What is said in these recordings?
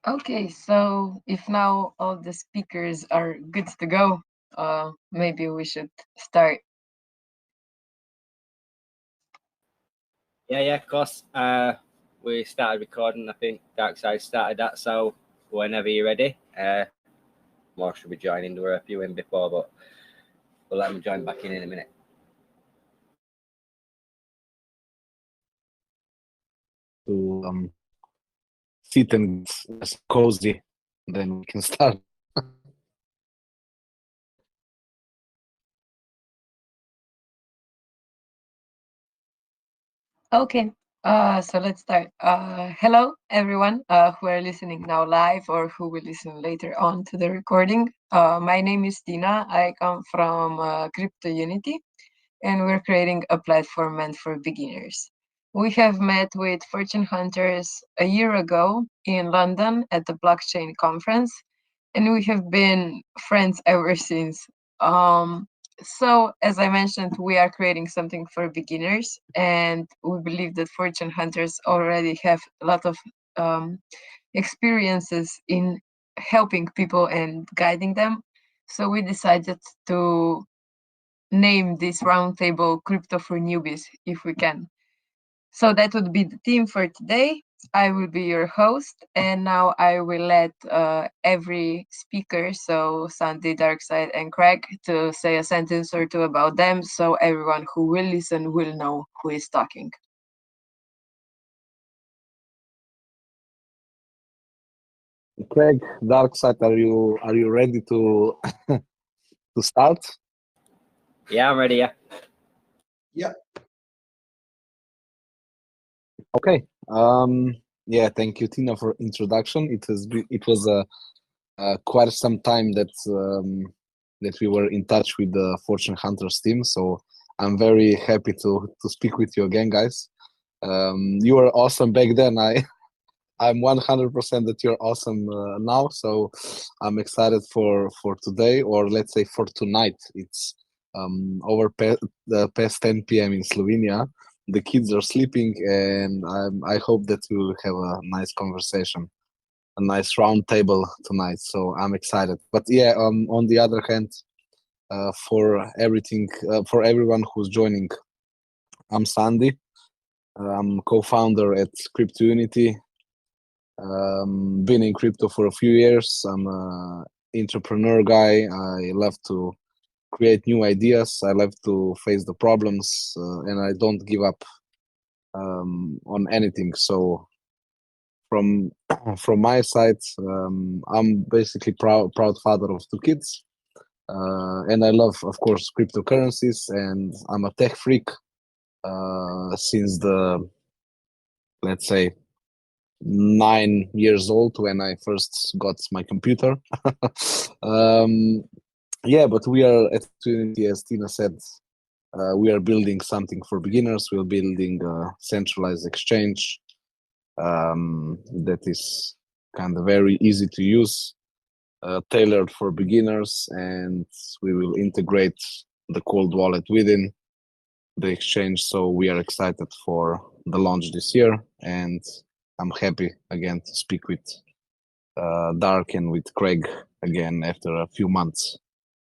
Okay, so if now all the speakers are good to go, maybe we should start. Yeah, of course. We started recording. I think Darkside started that, so whenever you're ready, more should be joining. There were a few in before, but we'll let them join back in a minute. To sit and get cozy, then we can start. Okay, so let's start. Hello, everyone who are listening now live or who will listen later on to the recording. My name is Tina. I come from CryptoUnity, and we're creating a platform meant for beginners. We have met with fortune hunters a year ago in London at the blockchain conference, and we have been friends ever since. So, as I mentioned, we are creating something for beginners, and we believe that fortune hunters already have a lot of um, experiences in helping people and guiding them. So, we decided to name this roundtable Crypto for Newbies if we can. So that would be the theme for today. I will be your host, and now I will let every speaker, so Sandy, Darkside, and Craig, to say a sentence or two about them, so everyone who will listen will know who is talking. Craig, Darkside, are you ready to to start? Yeah, I'm ready. Yeah. Yeah. Okay. Yeah. Thank you, Tina, for introduction. It was quite some time that we were in touch with the Fortune Hunters team. So I'm very happy to speak with you again, guys. You were awesome back then. I'm 100% that you're awesome now. So I'm excited for today, or let's say for tonight. It's past 10 p.m. in Slovenia. The kids are sleeping, and I hope that we will have a nice conversation, a nice round table tonight. So I'm excited. But yeah, on the other hand, for everyone who's joining, I'm Sandy. I'm co-founder at CryptoUnity. Been in crypto for a few years. I'm an entrepreneur guy. I love to create new ideas. I love to face the problems, and I don't give up on anything. So from from my side, I'm basically proud father of two kids, and I love, of course, cryptocurrencies. And I'm a tech freak since the, let's say, 9 years old when I first got my computer. Yeah, but we are at Trinity, as Tina said, we are building something for beginners. We're building a centralized exchange that is kind of very easy to use, tailored for beginners, and we will integrate the cold wallet within the exchange. So we are excited for the launch this year, and I'm happy again to speak with Dark and with Craig again after a few months.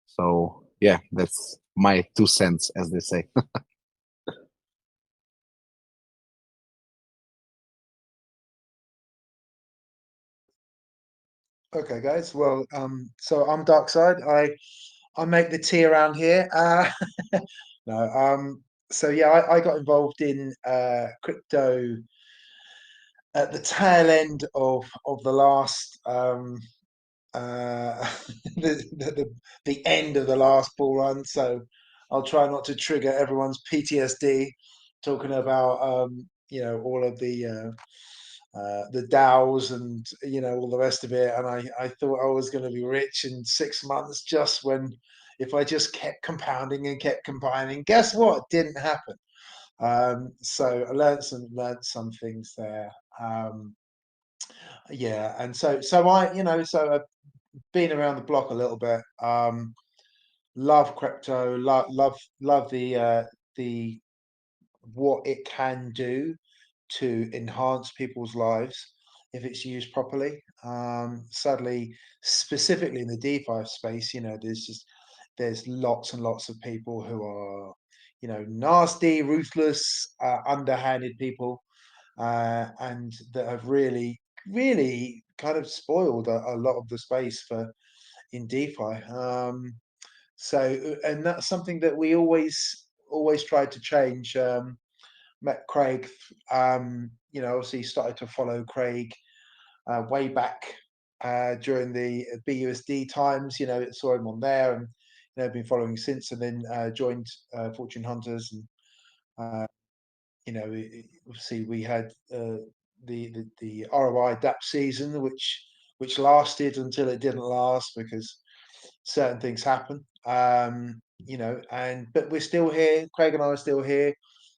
So yeah, that's my 2 cents, as they say. Okay, guys. Well, so I'm Darkside. I make the tea around here. No, so yeah, I got involved in crypto at the tail end of the last the end of the last bull run. So I'll try not to trigger everyone's PTSD talking about all of the DAOs and all the rest of it. And I thought I was going to be rich in 6 months just when if I just kept compounding and kept combining. Guess what? Didn't happen. So I learned some things there. Yeah, and so I've been around the block a little bit. Love crypto. Love the what it can do to enhance people's lives. if it's used properly. Sadly, specifically in the DeFi space, there's lots and lots of people who are, nasty, ruthless, underhanded people, and that have really, really kind of spoiled a lot of the space for in DeFi. And that's something that we always tried to change. Met Craig, obviously started to follow Craig way back during the BUSD times. Saw him on there, and been following since, and then joined Fortune Hunters, and obviously we had the ROI DAP season, which lasted until it didn't last because certain things happen. But we're still here. Craig and I are still here.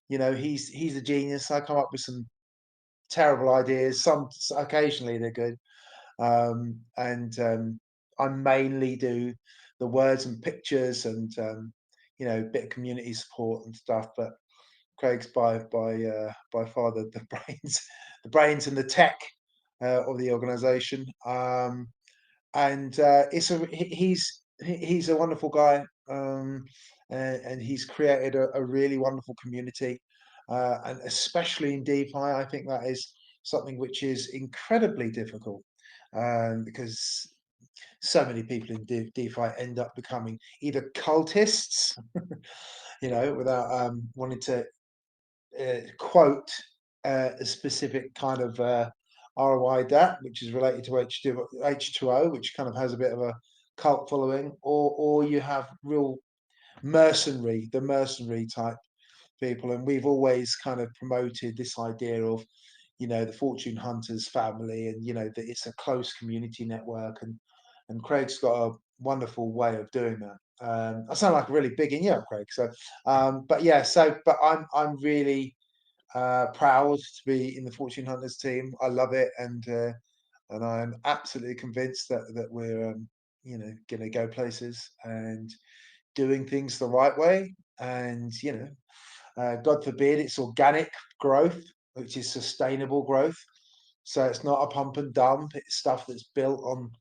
He's a genius. I come up with some terrible ideas. Some occasionally they're good. I mainly do the words and pictures and a bit of community support and stuff. But Craig's by far the brains and the tech of the organisation. He's a wonderful guy, and he's created a really wonderful community, and especially in DeFi, I think that is something which is incredibly difficult, because so many people in DeFi end up becoming either cultists, without wanting to quote a specific kind of ROI DAP, which is related to H2O, which kind of has a bit of a cult following, or you have real mercenary type people. And we've always kind of promoted this idea of, the Fortune Hunters family, and that it's a close community network, and Craig's got a wonderful way of doing that. I sound like a really big in you, Craig. So, but I'm really proud to be in the Fortune Hunters team. I love it, and I'm absolutely convinced that we're going to go places and doing things the right way. And God forbid it's organic growth, which is sustainable growth. So it's not a pump and dump. It's stuff that's built on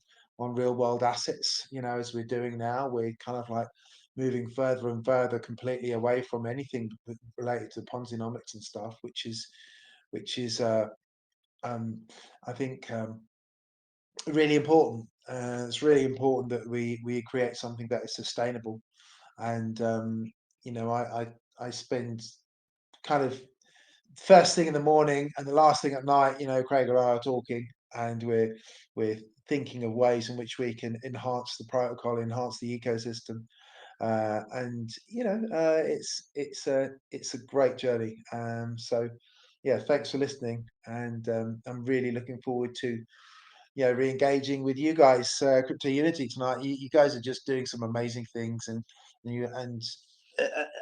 real world assets. As we're doing now, we're kind of like moving further and further completely away from anything related to Ponzinomics and stuff, which is I think really important. It's really important that we create something that is sustainable. And I spend kind of first thing in the morning and the last thing at night, Craig and I are talking, and we're thinking of ways in which we can enhance the protocol, enhance the ecosystem. It's a great journey. So yeah, thanks for listening, and I'm really looking forward to re-engaging with you guys, CryptoUnity tonight. You guys are just doing some amazing things, and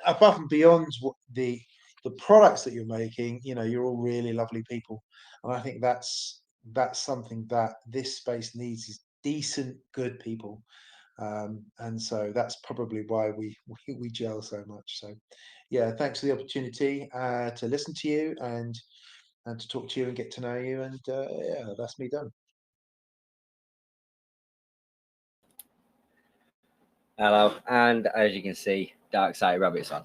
above and beyond what the products that you're making, you're all really lovely people, and I think that's something that this space needs, is decent, good people. And so that's probably why we gel so much. So yeah, thanks for the opportunity to listen to you and to talk to you and get to know you. And yeah, that's me done. Hello, and as you can see, Dark Side Rabbit's on.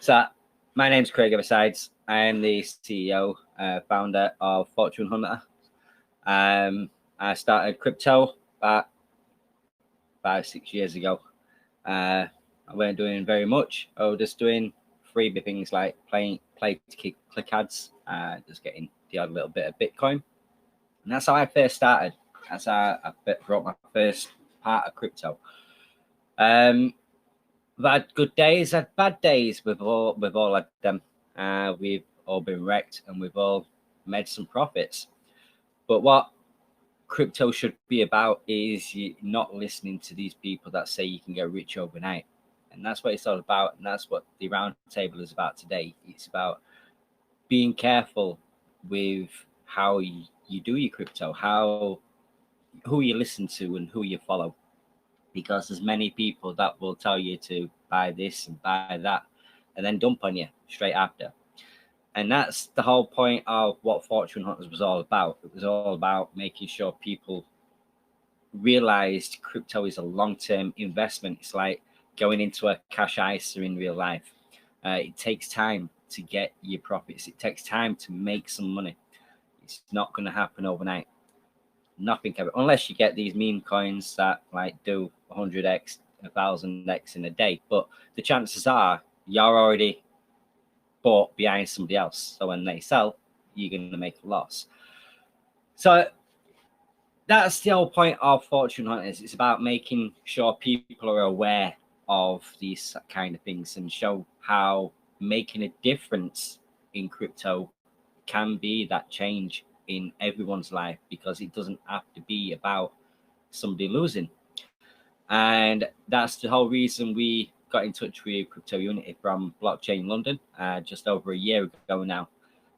So my name's Craig Eversides. I am the CEO, founder of Fortune Hunter. I started crypto about 5-6 years ago. I weren't doing very much. I was just doing freebie things like play to click ads, just getting the odd little bit of Bitcoin. And that's how I first started. That's how I brought my first part of crypto. We've had good days, had bad days with all of them. We've all been wrecked, and we've all made some profits. But what crypto should be about is you not listening to these people that say you can get rich overnight. And that's what it's all about. And that's what the roundtable is about today. It's about being careful with how you do your crypto, who you listen to and who you follow. Because there's many people that will tell you to buy this and buy that and then dump on you straight after. And that's the whole point of what Fortune Hunters was all about. It was all about making sure people realized crypto is a long-term investment. It's like going into a cash ISA in real life. It takes time to get your profits. It takes time to make some money. It's not going to happen overnight. Nothing ever, unless you get these meme coins that like do 100x, 1000x in a day. But the chances are you're already bought behind somebody else. So when they sell, you're going to make a loss. So that's the whole point of Fortune Hunters. It's about making sure people are aware of these kind of things and show how making a difference in crypto can be that change in everyone's life, because it doesn't have to be about somebody losing. And that's the whole reason we got in touch with CryptoUnity from Blockchain London just over a year ago now.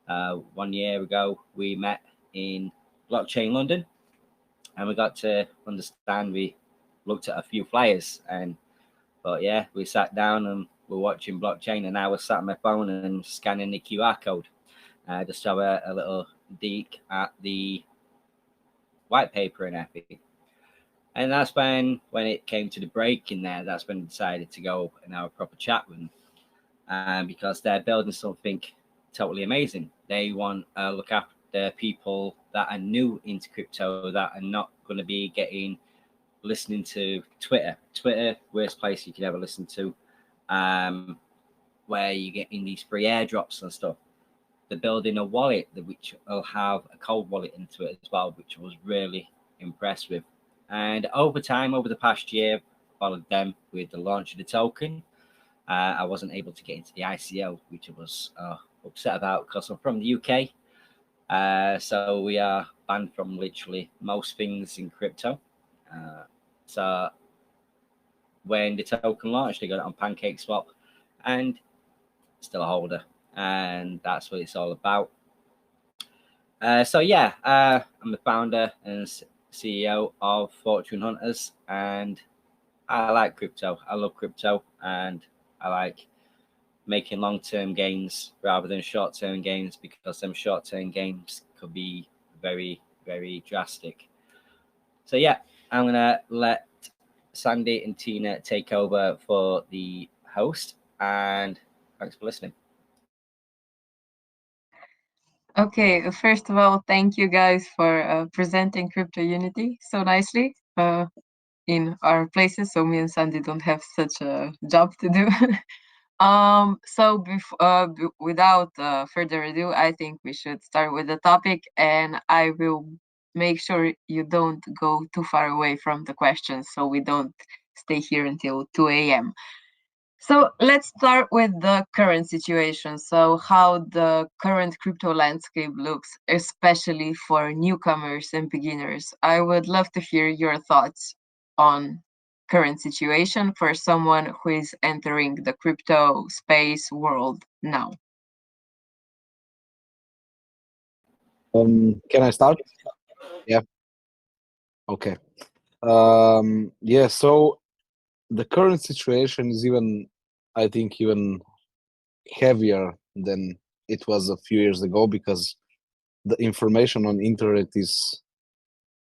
1 year ago, we met in Blockchain London, and we got to understand. We looked at a few flyers, but yeah, we sat down and we're watching blockchain, and I was sat on my phone and scanning the QR code just to have a little dig at the white paper and everything. And that's when it came to the break in there, that's when I decided to go and have a proper chat with them, because they're building something totally amazing. They want to look after people that are new into crypto, that are not going to be listening to Twitter, worst place you could ever listen to, where you get in these free airdrops and stuff. They're building a wallet which will have a cold wallet into it as well, which I was really impressed with. And over time, over the past year, followed them with the launch of the token. I wasn't able to get into the ICO, which I was upset about because I'm from the UK. So we are banned from literally most things in crypto. So when the token launched, I got it on PancakeSwap and still a holder. And that's what it's all about. So yeah, I'm the founder and CEO of Fortune Hunters, and I like crypto. I love crypto, and I like making long-term gains rather than short-term gains, because them short-term gains could be very, very drastic. So yeah, I'm gonna let Sandy and Tina take over for the host, and thanks for listening. Okay, first of all, thank you guys for presenting CryptoUnity so nicely in our places, so me and Sandy don't have such a job to do. So without further ado, I think we should start with the topic, and I will make sure you don't go too far away from the questions, so we don't stay here until 2 a.m. So let's start with the current situation. So how the current crypto landscape looks, especially for newcomers and beginners. I would love to hear your thoughts on current situation for someone who is entering the crypto space world now. Can I start? Yeah. Okay. Yeah. So the current situation is I think, even heavier than it was a few years ago, because the information on internet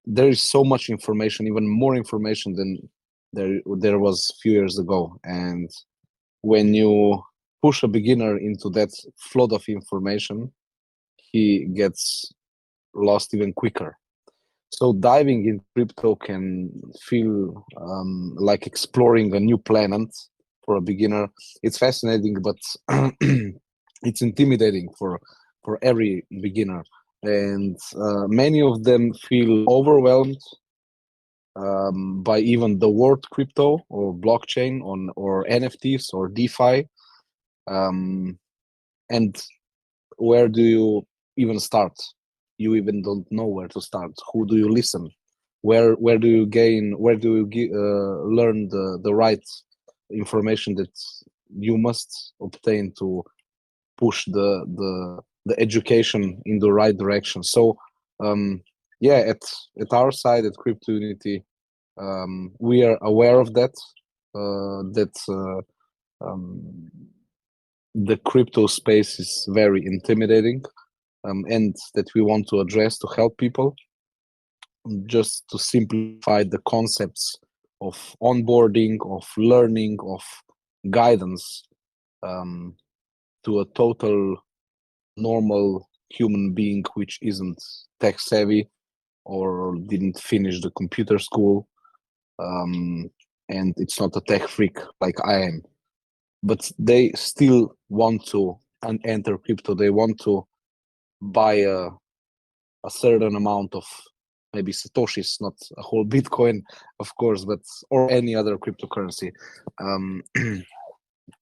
there is so much information, even more information than there was a few years ago. And when you push a beginner into that flood of information, he gets lost even quicker. So diving in crypto can feel like exploring a new planet for a beginner. It's fascinating, but it's intimidating for every beginner. And many of them feel overwhelmed by even the word crypto or blockchain or NFTs or DeFi. And where do you even start? You even don't know where to start. Who do you listen? Where do you learn the right information that you must obtain to push the education in the right direction? So yeah, at our side at CryptoUnity, we are aware of that the crypto space is very intimidating, and that we want to address to help people, just to simplify the concepts of onboarding, of learning, of guidance, to a total normal human being which isn't tech savvy or didn't finish the computer school, and it's not a tech freak like I am, but they still want to enter crypto. They want to buy a certain amount of maybe satoshis, not a whole Bitcoin, of course, but or any other cryptocurrency.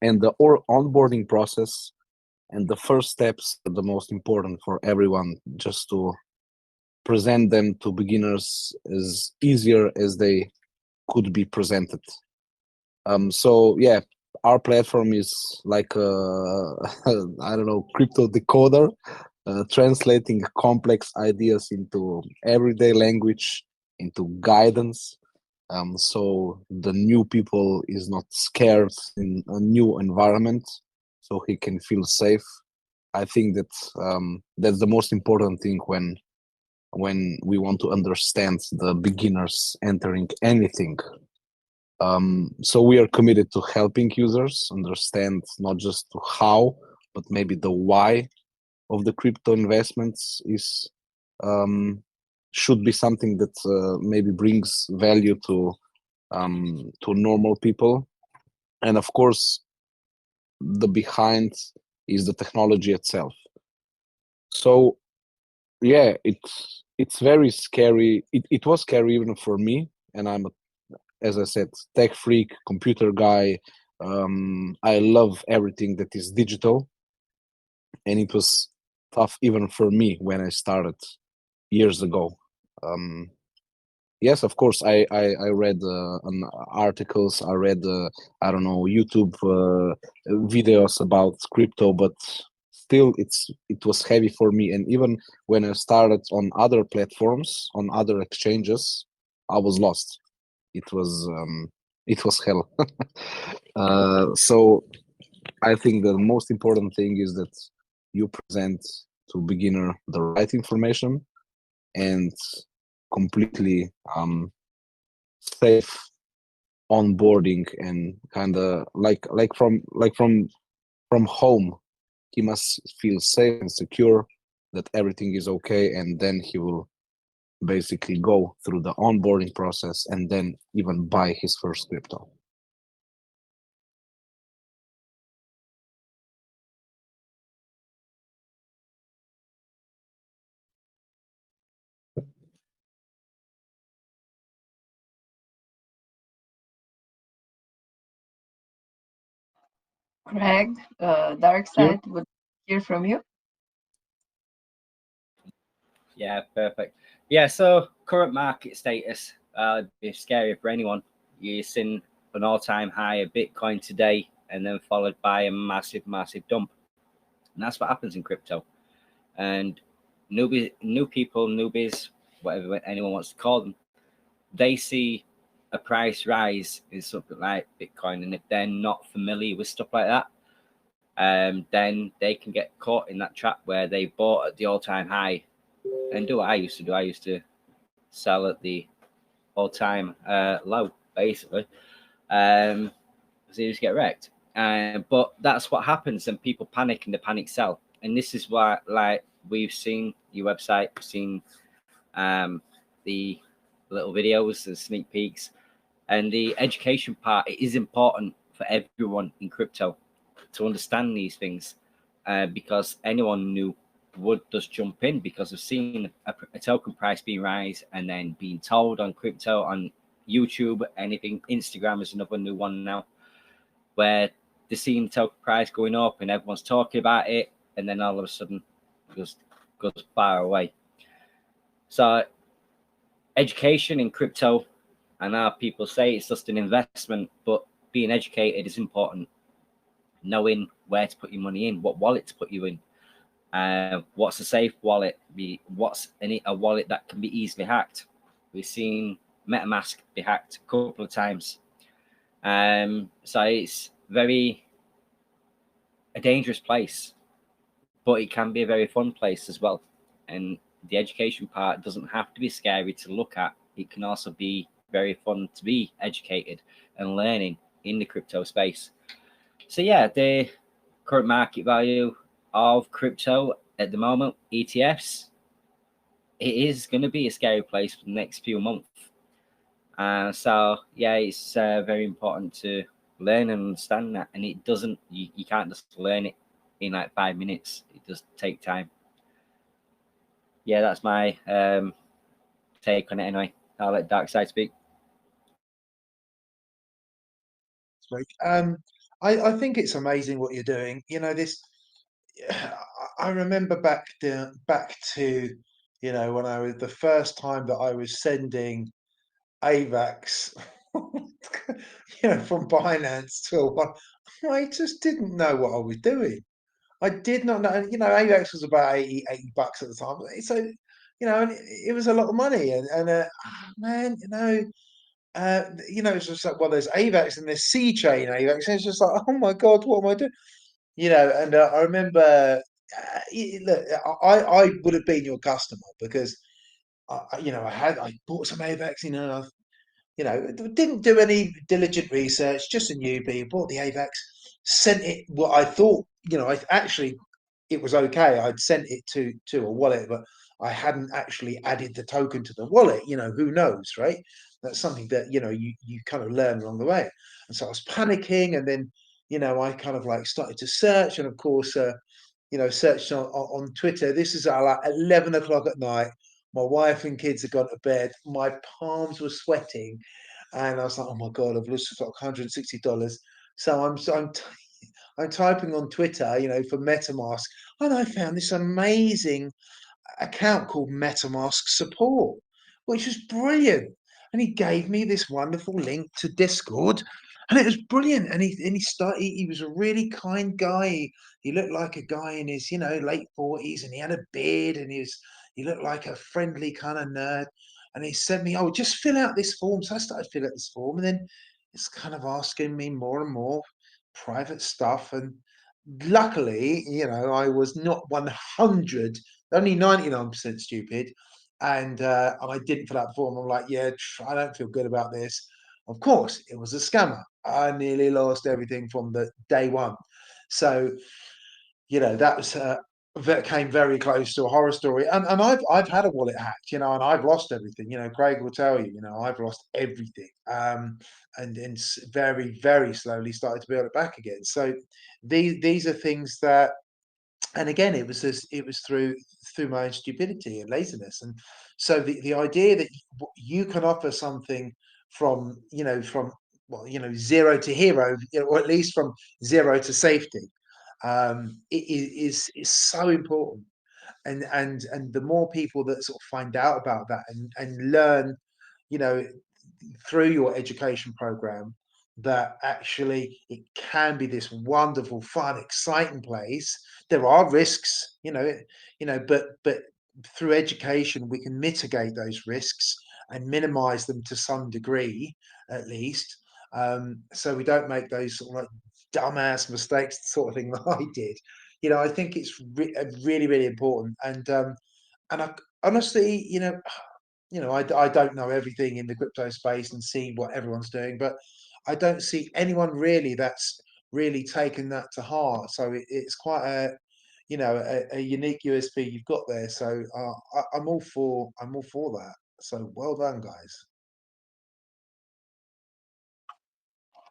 And the onboarding process and the first steps are the most important for everyone, just to present them to beginners as easier as they could be presented. So yeah, our platform is like I don't know, crypto decoder, translating complex ideas into everyday language, into guidance. So the new people is not scared in a new environment, so he can feel safe. I think that that's the most important thing when we want to understand the beginners entering anything. So we are committed to helping users understand not just to how, but maybe the why of the crypto investments is should be something that maybe brings value to normal people. And of course, the behind is the technology itself. So yeah, it's very scary. It was scary even for me, and I'm, as I said, tech freak, computer guy. I love everything that is digital, and it was tough even for me when I started years ago. Yes, of course, I read articles, I read I don't know, YouTube videos about crypto, but still it was heavy for me. And even when I started on other platforms, on other exchanges, I was lost. It was hell. So I think the most important thing is that you present to beginner the right information and completely safe onboarding, and kind of like from home. He must feel safe and secure that everything is okay, and then he will basically go through the onboarding process and then even buy his first crypto. Greg, Dark Side, would hear from you. Yeah, perfect. Yeah, so current market status, it's scary for anyone. You're seeing an all-time high of Bitcoin today, and then followed by a massive dump. And that's what happens in crypto. And new people, newbies, whatever anyone wants to call them, they see a price rise in something like Bitcoin, and if they're not familiar with stuff like that, then they can get caught in that trap where they bought at the all-time high and do what I used to do. I used to sell at the all-time low, basically. So you just get wrecked. But that's what happens, and people panic and they panic sell. And this is why, like, we've seen your website, we've seen the little videos, the sneak peeks, and the education part. It is important for everyone in crypto to understand these things, because anyone new would just jump in because of seeing a token price being rise, and then being told on crypto, on YouTube, anything. Instagram is another new one now, where they're seeing the token price going up and everyone's talking about it, and then all of a sudden just goes far away. So education in crypto, and now people say it's just an investment, but being educated is important. Knowing where to put your money in, what wallet to put you in, what's a safe wallet, what's a wallet that can be easily hacked. We've seen MetaMask be hacked a couple of times. So it's very a dangerous place, but it can be a very fun place as well. And the education part doesn't have to be scary to look at. It can also be very fun to be educated and learning in the crypto space. So yeah, the current market value of crypto at the moment, ETFs, it is going to be a scary place for the next few months. So yeah, it's very important to learn and understand that. And it doesn't, you can't just learn it in like 5 minutes. It does take time. Yeah, that's my take on it anyway. I'll let Darkside speak. I think it's amazing what you're doing. You know, this. I remember back to when I was the first time that I was sending AVAX, from Binance to one. I just didn't know what I was doing. I did not know. AVAX was about 80 bucks at the time. So, and it was a lot of money. And man, it's just like, well, there's AVAX and there's C chain AVAX. And it's just like, oh my God, what am I doing? And I remember, look, I would have been your customer because, I bought some AVAX, didn't do any diligent research, just a newbie, bought the AVAX, sent it, what I thought, it was okay. I'd sent it to a wallet, but I hadn't actually added the token to the wallet. Who knows, right? That's something that, you kind of learn along the way. And so I was panicking, and then, I kind of like started to search, and of course, searched on Twitter. This is at like 11 o'clock at night. My wife and kids had gone to bed. My palms were sweating, and I was like, "Oh my God, I've lost like $160." So I'm typing on Twitter, for MetaMask, and I found this amazing account called MetaMask Support, which was brilliant. And he gave me this wonderful link to Discord, and it was brilliant. And he was a really kind guy. He looked like a guy in his late 40s, and he had a beard, and he looked like a friendly kind of nerd. And he said me, "Oh, just fill out this form." So I started filling out this form, and then it's kind of asking me more and more private stuff. And luckily, I was not 100, only 99% stupid. And I didn't fill out the form. I'm like, yeah, I don't feel good about this. Of course, it was a scammer. I nearly lost everything from the day one. So, that came very close to a horror story. And I've had a wallet hacked, and I've lost everything. Craig will tell you, I've lost everything. And then very, very slowly started to build it back again. So these are things that, and again, it was through my own stupidity and laziness. And so the idea that you can offer something from zero to hero, or at least from zero to safety, is so important. And the more people that sort of find out about that and learn, you know through your education program, that actually it can be this wonderful, fun, exciting place. There are risks, but through education we can mitigate those risks and minimize them to some degree, at least, so we don't make those sort of like dumbass mistakes, the sort of thing that I did. I think it's really, really important. And I honestly, I don't know everything in the crypto space and see what everyone's doing, but I don't see anyone really that's really taken that to heart. So it's quite a unique USP you've got there. So I'm all for that. So well done, guys.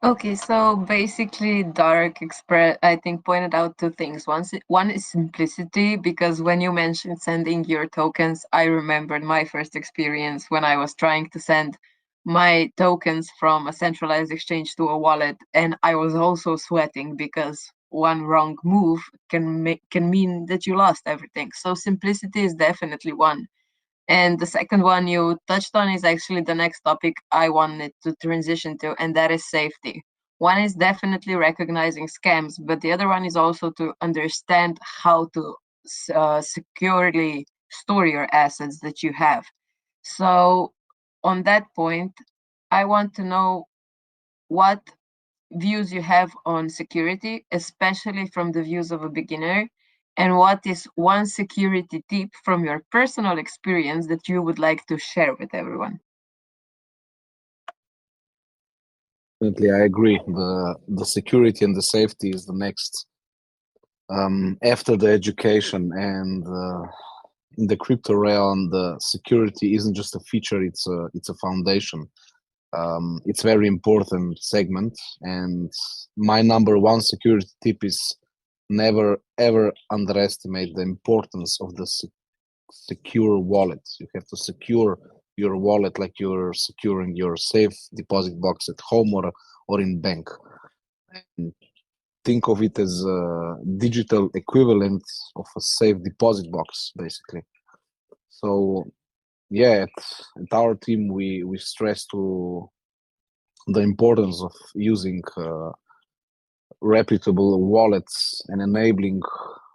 Okay, so basically, Dark Express, I think, pointed out two things. One is simplicity, because when you mentioned sending your tokens, I remembered my first experience when I was trying to send my tokens from a centralized exchange to a wallet, and I was also sweating because one wrong move can mean that you lost everything. So simplicity is definitely one. And the second one you touched on is actually the next topic I wanted to transition to, and that is safety. One is definitely recognizing scams, but the other one is also to understand how to securely store your assets that you have. So, on that point, I want to know what views you have on security, especially from the views of a beginner? And what is one security tip from your personal experience that you would like to share with everyone? Definitely, I agree. The security and the safety is the next after the education, and in the crypto realm, the security isn't just a feature; it's a foundation. It's very important segment, and my number one security tip is never ever underestimate the importance of the secure wallet. You have to secure your wallet like you're securing your safe deposit box at home or in bank. And think of it as a digital equivalent of a safe deposit box, basically. So yeah, at our team we stress to the importance of using reputable wallets and enabling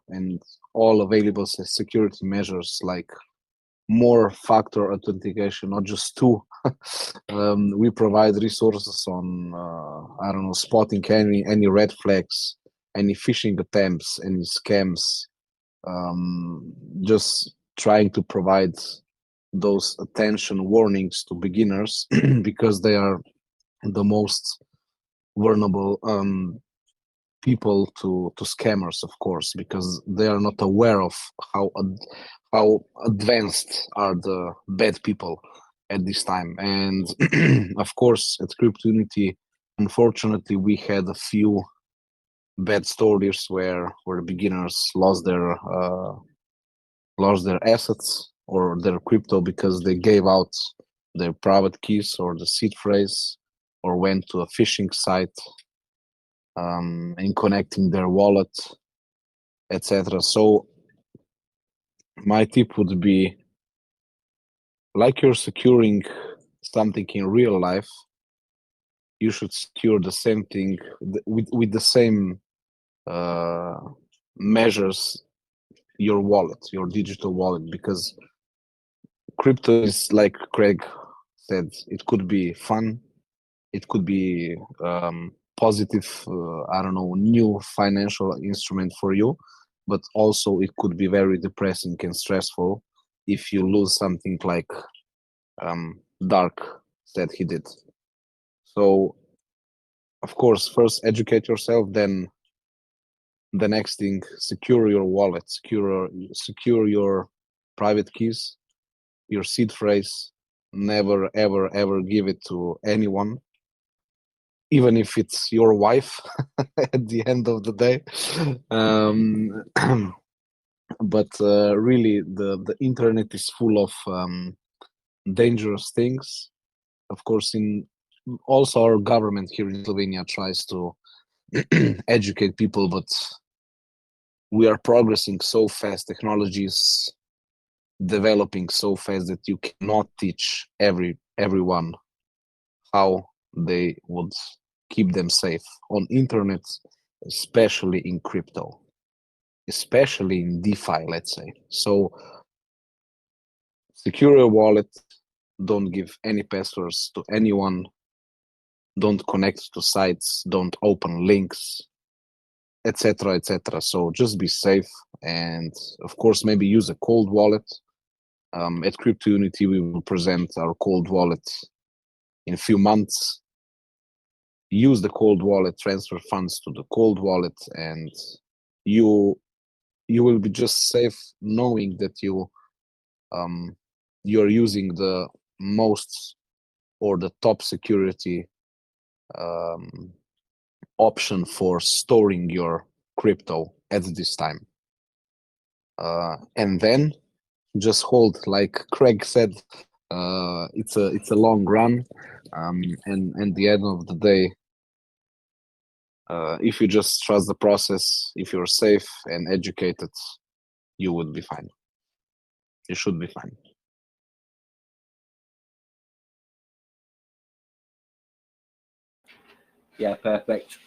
and all available security measures like more factor authentication, not just two. We provide resources on I don't know, spotting any red flags, any phishing attempts, any scams. Just trying to provide those attention warnings to beginners because they are the most vulnerable people to scammers, of course, because they are not aware of how advanced are the bad people at this time. And of course, at CryptoUnity, unfortunately, we had a few bad stories where beginners lost their assets or their crypto because they gave out their private keys or the seed phrase or went to a phishing site in connecting their wallet, etc. So my tip would be, like you're securing something in real life, you should secure the same thing with the same measures, your wallet, your digital wallet, because crypto is, like Craig said, it could be fun, it could be positive, I don't know, new financial instrument for you, but also it could be very depressing and stressful if you lose something like Dark said he did. So of course, first educate yourself, then the next thing, secure your wallet, secure your private keys, your seed phrase. Never ever ever give it to anyone, even if it's your wife at the end of the day. But really, the internet is full of dangerous things. Of course, in also our government here in Slovenia tries to educate people, but we are progressing so fast. Technology is developing so fast that you cannot teach everyone how they would keep them safe on internet, especially in crypto, especially in DeFi, let's say. So secure your wallet, don't give any passwords to anyone, don't connect to sites, don't open links, etc., etc. So just be safe, and of course maybe use a cold wallet. At CryptoUnity we will present our cold wallet in a few months. Use the cold wallet, transfer funds to the cold wallet, and you will be just safe knowing that you're using the most or the top security option for storing your crypto at this time. And then just hold, like Craig said, it's a long run, and at the end of the day, if you just trust the process, if you're safe and educated, you would be fine. You should be fine. Yeah, perfect.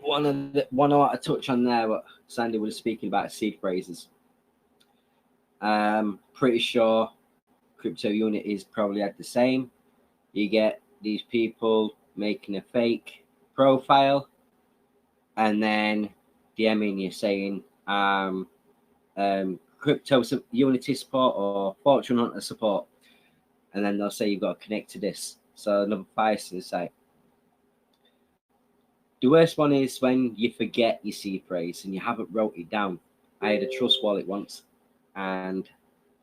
One I want to touch on there, what Sandy was speaking about, seed phrases. Pretty sure CryptoUnity is probably at the same. You get these people making a fake profile and then DMing you saying CryptoUnity support or Fortune Hunter support, and then they'll say you've got to connect to this. So another price is like, the worst one is when you forget your seed phrase and you haven't wrote it down. I had a trust wallet once and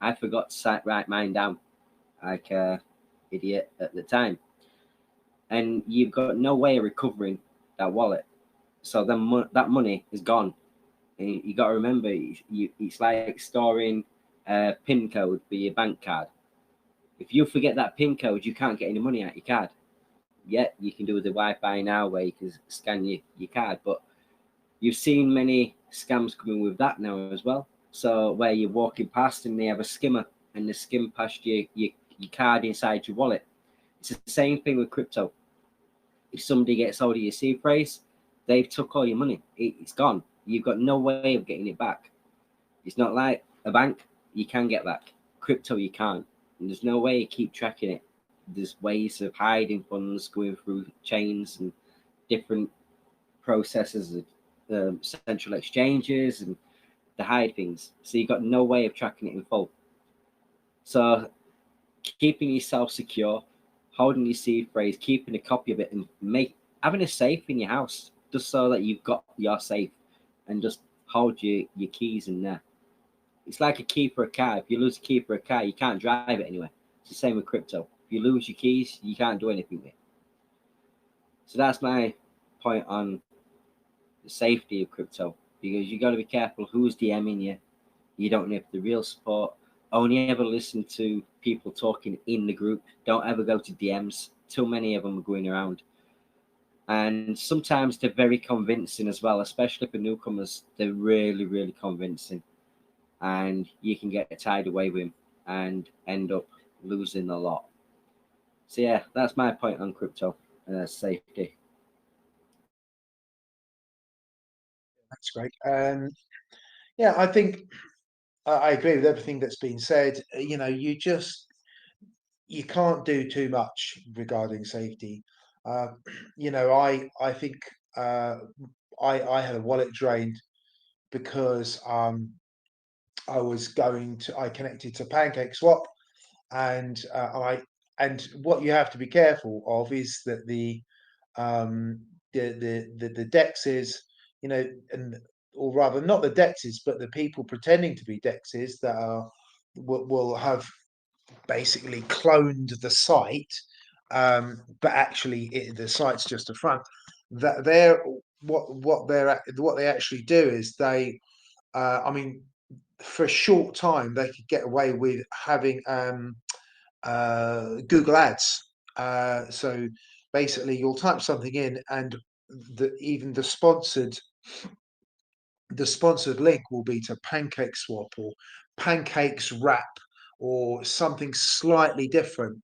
I forgot to write mine down like a idiot at the time. And you've got no way of recovering that wallet. So then that money is gone. And you got to remember, it's like storing a PIN code for your bank card. If you forget that PIN code, you can't get any money out your card. Yet you can do the Wi-Fi now where you can scan your card, but you've seen many scams coming with that now as well. So where you're walking past and they have a skimmer and they skim past your card inside your wallet. It's the same thing with crypto. If somebody gets hold of your seed phrase, they've took all your money. It's gone. You've got no way of getting it back. It's not like a bank. You can get back. Crypto, you can't. And there's no way you keep tracking it. There's ways of hiding funds, going through chains and different processes of central exchanges and to hide things. So you've got no way of tracking it in full. So keeping yourself secure, holding your seed phrase, keeping a copy of it, and having a safe in your house just so that you've got your safe, and just hold your keys in there. It's like a key for a car. If you lose a key for a car, you can't drive it anywhere. It's the same with crypto. If you lose your keys, you can't do anything with it. So that's my point on the safety of crypto, because you got to be careful who's DMing you. You don't know if the real support. Only ever listen to people talking in the group. Don't ever go to DMs. Too many of them are going around. And sometimes they're very convincing as well, especially for newcomers. They're really, really convincing. And you can get tied away with them and end up losing a lot. So yeah, that's my point on crypto safety. That's great. Yeah, I think I agree with everything that's been said. You know, you can't do too much regarding safety. You know, I think I had a wallet drained because I connected to PancakeSwap, and what you have to be careful of is that the dexes, you know, or rather not the dexes, but the people pretending to be dexes that will have basically cloned the site, but actually the site's just a front. That what they actually do is they, I mean, for a short time they could get away with having Google Ads. So basically, you'll type something in, and even the sponsored link will be to PancakeSwap or Pancakes Wrap or something slightly different.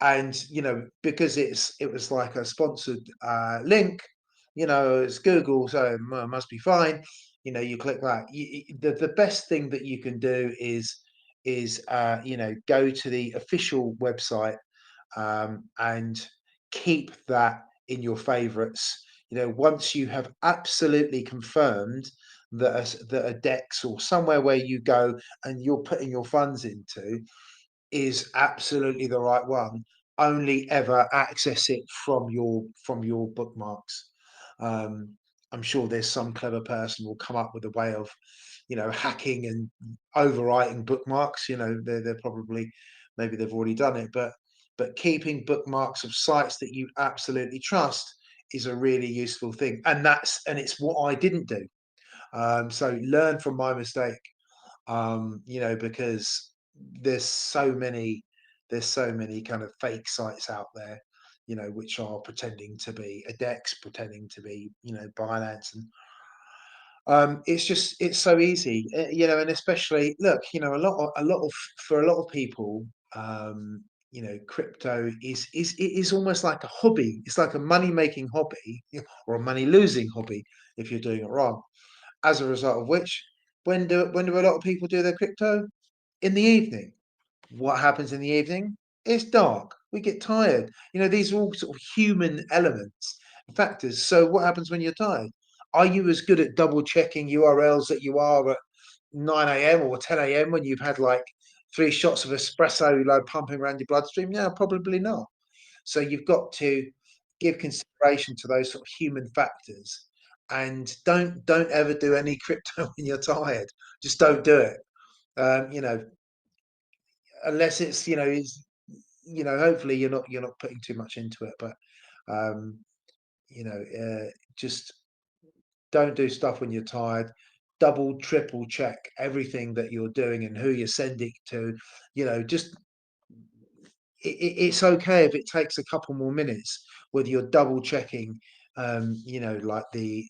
And you know, because it was like a sponsored link, you know, it's Google, so it must be fine. You know, you click that. The best thing that you can do is you know, go to the official website and keep that in your favorites. You know, once you have absolutely confirmed that a DEX or somewhere where you go and you're putting your funds into is absolutely the right one, only ever access it from your bookmarks. I'm sure there's some clever person will come up with a way of, you know, hacking and overwriting bookmarks. You know, they're probably, maybe they've already done it, but keeping bookmarks of sites that you absolutely trust is a really useful thing, and it's what I didn't do. So learn from my mistake. You know, because there's so many kind of fake sites out there, you know, which are pretending to be a DEX, pretending to be, you know, Binance, and it's so easy, you know, and especially look, you know, for a lot of people, you know, crypto is almost like a hobby. It's like a money making hobby, or a money losing hobby if you're doing it wrong. As a result of which, when do a lot of people do their crypto? In the evening. What happens in the evening? It's dark. We get tired. You know, these are all sort of human elements factors. So what happens when you're tired? Are you as good at double checking URLs that you are at 9 a.m. or 10 a.m. when you've had like 3 shots of espresso like pumping around your bloodstream? No, probably not. So you've got to give consideration to those sort of human factors, and don't ever do any crypto when you're tired. Just don't do it. You know, unless it's hopefully you're not putting too much into it, but um, just don't do stuff when you're tired. Double, triple check everything that you're doing and who you're sending to. Just it's okay if it takes a couple more minutes whether you're double checking, like the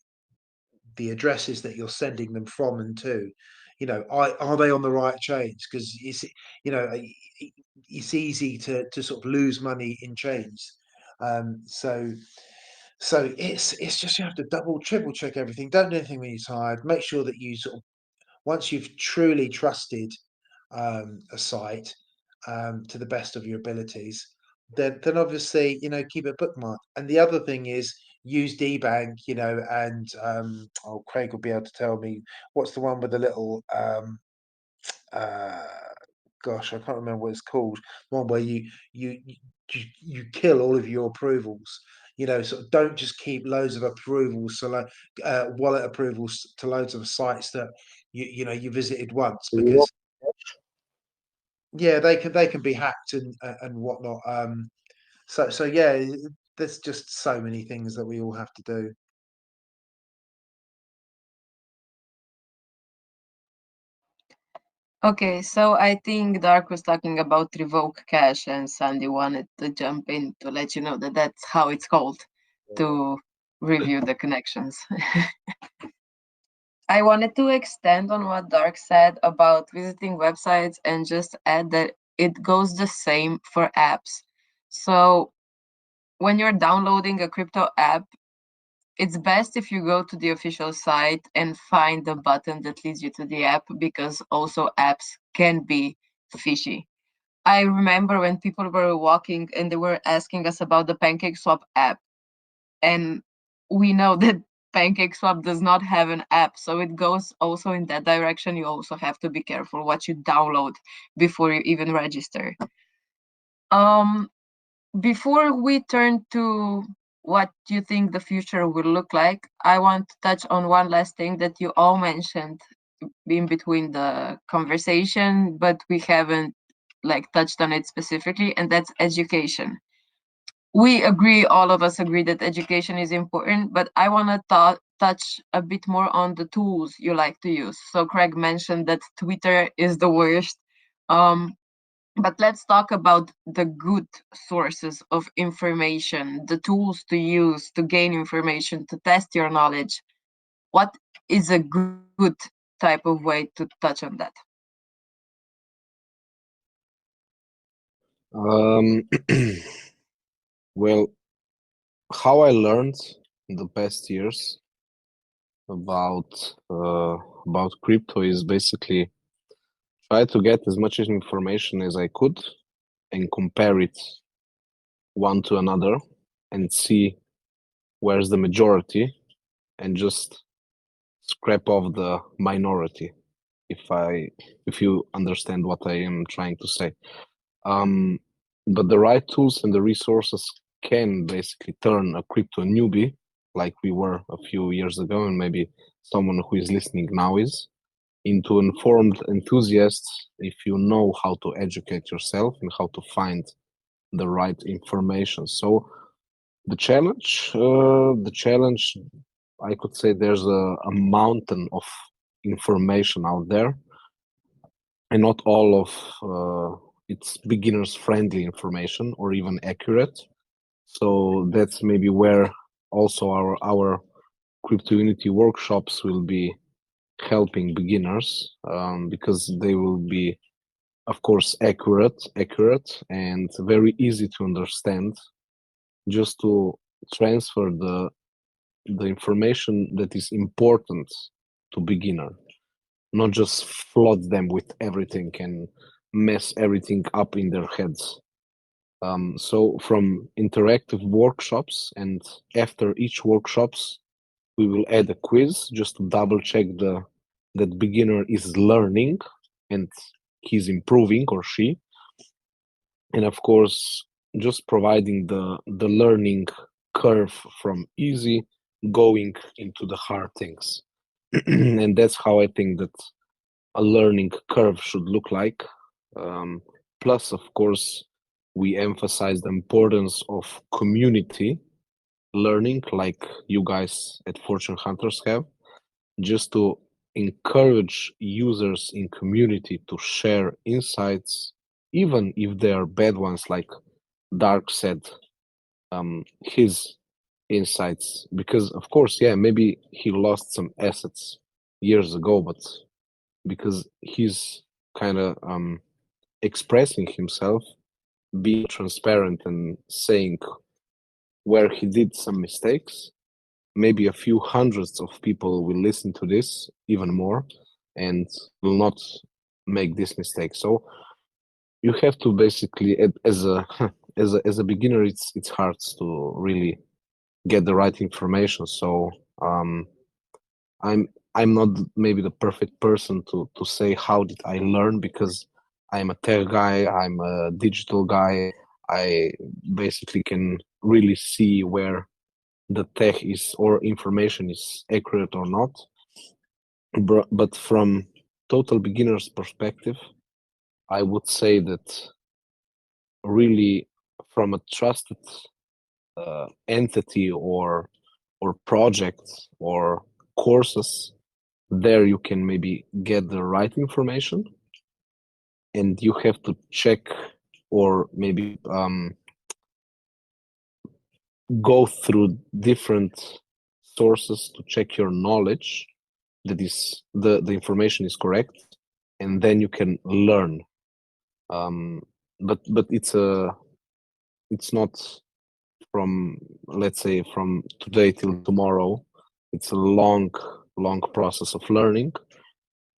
addresses that you're sending them from and to. Are they on the right chains? Because you know it's easy to sort of lose money in chains. So it's just you have to double, triple check everything. Don't do anything when you're tired. Make sure that you sort of once you've truly trusted a site to the best of your abilities, then obviously keep it bookmarked. And the other thing is use dbank, and Craig will be able to tell me what's the one with the little uh, gosh, I can't remember what it's called. One where you kill all of your approvals. Sort of don't just keep loads of approvals, so like wallet approvals to loads of sites that you visited once, because yeah, they can be hacked and whatnot. So yeah, there's just so many things that we all have to do. Okay, so I think Dark was talking about revoke cache, and Sandy wanted to jump in to let you know that that's how it's called, to review the connections. I wanted to extend on what Dark said about visiting websites and just add that it goes the same for apps. So when you're downloading a crypto app, it's best if you go to the official site and find the button that leads you to the app, because also apps can be fishy. I remember when people were walking and they were asking us about the PancakeSwap app, and we know that PancakeSwap does not have an app, so it goes also in that direction. You also have to be careful what you download before you even register. Um, before we turn to what you think the future will look like, I want to touch on one last thing that you all mentioned in between the conversation, but we haven't like touched on it specifically, and that's education. We agree, all of us agree that education is important, but I want to touch a bit more on the tools you like to use. So Craig mentioned that Twitter is the worst. Um, but let's talk about the good sources of information, the tools to use to gain information, to test your knowledge. What is a good type of way to touch on that? Um, well, how I learned in the past years about crypto is basically try to get as much information as I could and compare it one to another and see where's the majority and just scrap off the minority, if you understand what I am trying to say. But the right tools and the resources can basically turn a crypto newbie, like we were a few years ago, and maybe someone who is listening now is, into informed enthusiasts if you know how to educate yourself and how to find the right information. So the challenge, I could say there's a mountain of information out there, and not all of it's beginners friendly information or even accurate. So that's maybe where also our CryptoUnity workshops will be helping beginners, because they will be, of course, accurate and very easy to understand, just to transfer the information that is important to beginner, not just flood them with everything and mess everything up in their heads. So from interactive workshops, and after each workshops, we will add a quiz just to double check that beginner is learning and he's improving, or she. And of course, just providing the learning curve from easy going into the hard things. And that's how I think that a learning curve should look like. Plus, of course, we emphasize the importance of community learning, like you guys at Fortune Hunters have, just to encourage users in community to share insights, even if they are bad ones, like Dark said, his insights. Because of course, yeah, maybe he lost some assets years ago, but because he's kind of expressing himself, being transparent and saying where he did some mistakes, maybe a few hundreds of people will listen to this, even more, and will not make this mistake. So you have to basically, as a as a beginner, it's hard to really get the right information. So I'm not maybe the perfect person to say how did I learn, because I'm a tech guy, I'm a digital guy. I basically can really see where the tech is or information is accurate or not. But from total beginner's perspective, I would say that really from a trusted entity or project or courses, there you can maybe get the right information, and you have to check or maybe go through different sources to check your knowledge that is the information is correct, and then you can learn. But it's not from, let's say, from today till tomorrow. It's a long process of learning.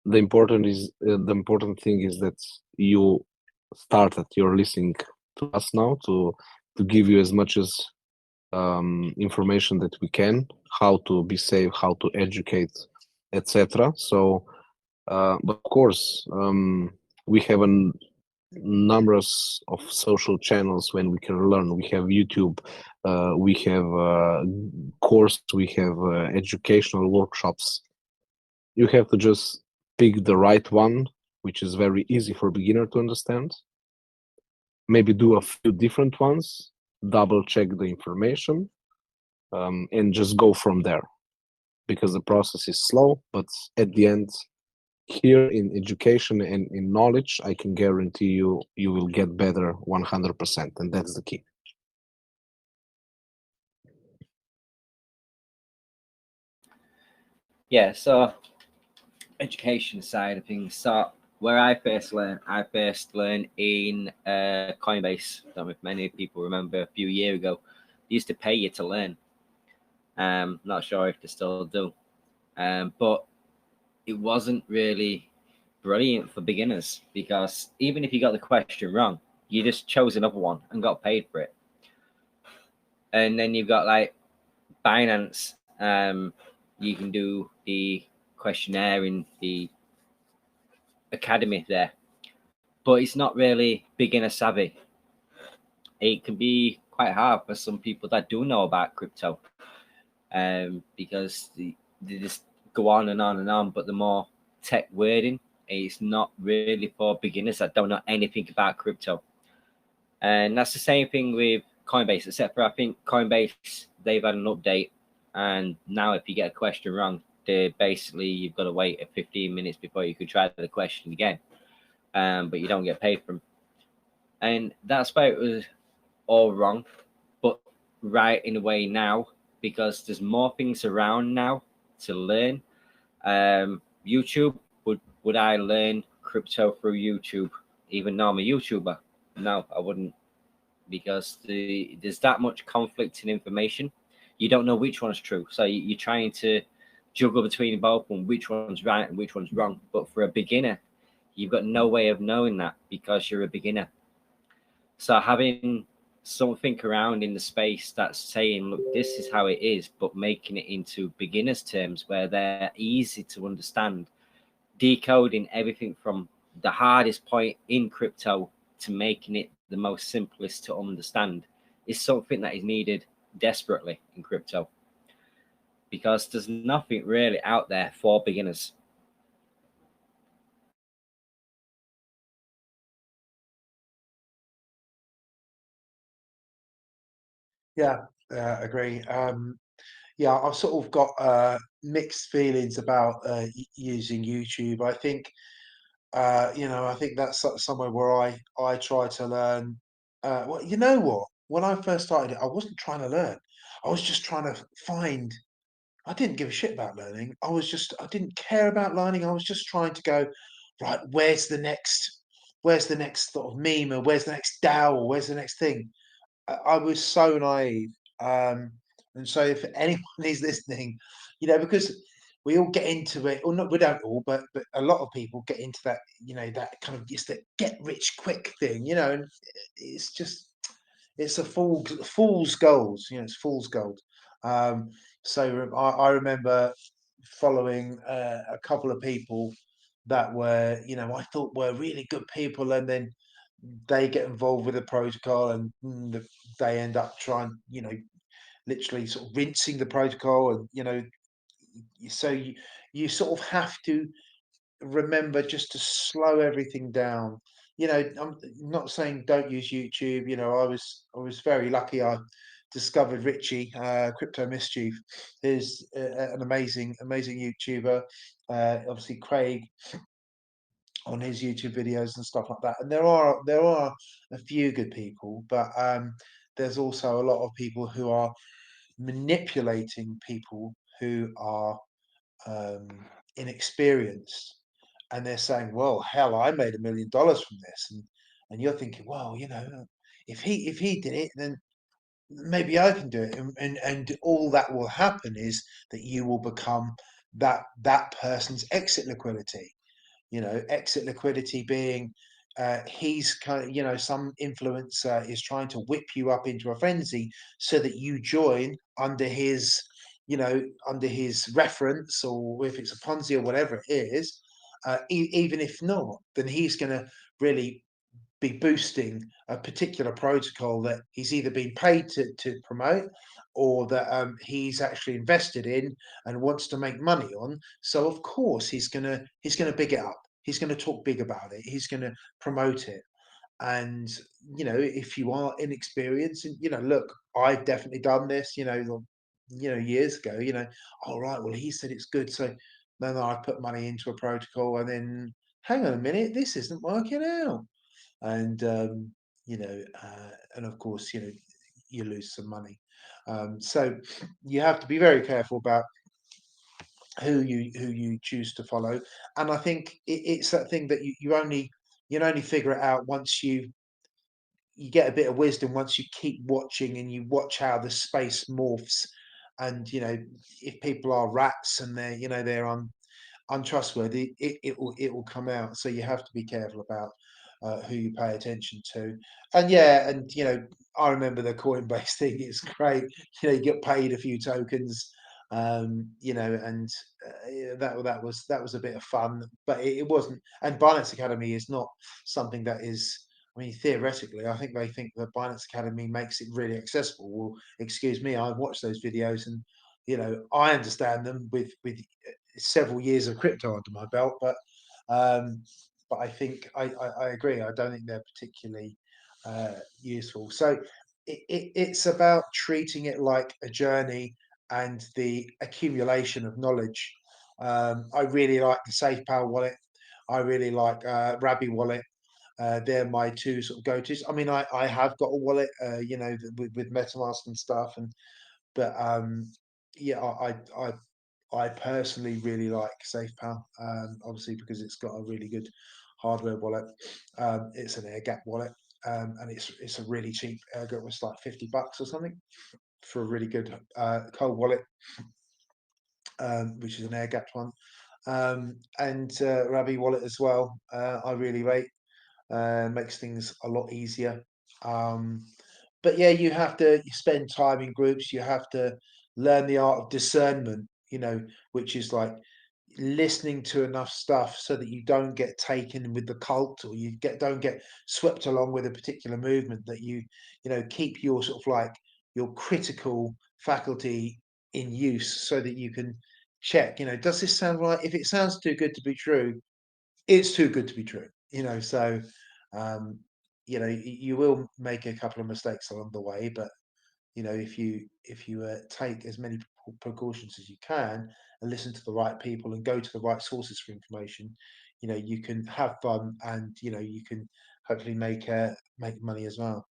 The important thing is that you started, you're listening to us now to give you as much as information that we can, how to be safe, how to educate, etc. So but of course, we have numbers of social channels when we can learn. We have YouTube, we have course, we have educational workshops. You have to just pick the right one, which is very easy for beginner to understand. Maybe do a few different ones, double check the information, and just go from there. Because the process is slow, but at the end, here in education and in knowledge, I can guarantee you will get better 100%, and that's the key. Yeah, so education side of things. So where I first learned in Coinbase. I don't know if many people remember a few years ago, they used to pay you to learn. Not sure if they still do, but it wasn't really brilliant for beginners, because even if you got the question wrong, you just chose another one and got paid for it. And then you've got like Binance. You can do the questionnaire in the academy there, but it's not really beginner savvy. It can be quite hard for some people that do know about crypto, because they just go on and on and on. But the more tech wording, it's not really for beginners that don't know anything about crypto. And that's the same thing with Coinbase, except for I think Coinbase, they've had an update, and now if you get a question wrong, basically you've got to wait 15 minutes before you could try the question again, but you don't get paid for them. And that's why it was all wrong, but right in a way now, because there's more things around now to learn. YouTube, would I learn crypto through YouTube, even though I'm a YouTuber? No, I wouldn't, because there's that much conflict in information. You don't know which one's true, so you're trying to juggle between both and which one's right and which one's wrong. But for a beginner, you've got no way of knowing that because you're a beginner. So having something around in the space that's saying, look, this is how it is, but making it into beginners terms where they're easy to understand, decoding everything from the hardest point in crypto to making it the most simplest to understand is something that is needed desperately in crypto, because there's nothing really out there for beginners. Yeah, agree. Yeah, I've sort of got mixed feelings about using YouTube. I think I think that's somewhere where I try to learn. Well, you know what? When I first started it, I wasn't trying to learn. I was just trying to find. I didn't give a shit about learning. I didn't care about learning. I was just trying to go, right, where's the next sort of meme, or where's the next DAO, or where's the next thing? I was so naive. Um, and so if anyone is listening, because we all get into it, or not, we don't all, but a lot of people get into that, that kind of just that get rich quick thing, and it's just it's a fool's gold. It's fool's gold. Um, so I remember following a couple of people that were, I thought were really good people, and then they get involved with the protocol, and they end up trying, literally sort of rinsing the protocol, and so you sort of have to remember just to slow everything down. I'm not saying don't use YouTube. I was very lucky. I discovered Richie, Crypto Mischief, who's an amazing YouTuber. Obviously, Craig on his YouTube videos and stuff like that. And there are a few good people, but there's also a lot of people who are manipulating people who are um, inexperienced, and they're saying, "Well, hell, I made $1 million from this," and you're thinking, "Well, if he did it, then maybe I can do it," and all that will happen is that you will become that person's exit liquidity. Exit liquidity being he's kind of, some influencer is trying to whip you up into a frenzy so that you join under his reference, or if it's a Ponzi or whatever it is. Even if not, then he's going to really be boosting a particular protocol that he's either been paid to promote, or that he's actually invested in and wants to make money on. So of course he's gonna big it up. He's going to talk big about it. He's going to promote it. And if you are inexperienced, and look, I've definitely done this. Years ago. All right, well, he said it's good, so then I put money into a protocol, and then hang on a minute, this isn't working out. And and of course, you lose some money. So you have to be very careful about who you choose to follow. And I think it's that thing that you only figure it out once you get a bit of wisdom, once you keep watching and you watch how the space morphs. And if people are rats and they're untrustworthy, it will come out. So you have to be careful about who you pay attention to. And yeah, and I remember the Coinbase thing. It's great. You get paid a few tokens, and yeah, that was a bit of fun, but it wasn't. And Binance Academy is not something that is. I mean, theoretically, I think they think that Binance Academy makes it really accessible. Well, excuse me, I've watched those videos, and I understand them with several years of crypto under my belt, um, but I think I agree. I don't think they're particularly useful. So it's about treating it like a journey and the accumulation of knowledge. I really like the SafePal wallet. I really like Rabby wallet. They're my two sort of go-tos. I mean, I have got a wallet, with MetaMask and stuff, but yeah, I personally really like SafePal, obviously because it's got a really good hardware wallet. It's an air gap wallet, and it's a really cheap air gap. It's like $50 or something for a really good cold wallet, which is an air gapped one. And Rabby wallet as well. I really rate. Makes things a lot easier. Um, but yeah, you have to spend time in groups. You have to learn the art of discernment, which is like listening to enough stuff so that you don't get taken with the cult, or you don't get swept along with a particular movement, that you keep your sort of like your critical faculty in use so that you can check, does this sound right? If it sounds too good to be true, it's too good to be true, so um you will make a couple of mistakes along the way, but if you take as many precautions as you can and listen to the right people and go to the right sources for information, you can have fun, and you can hopefully make money as well.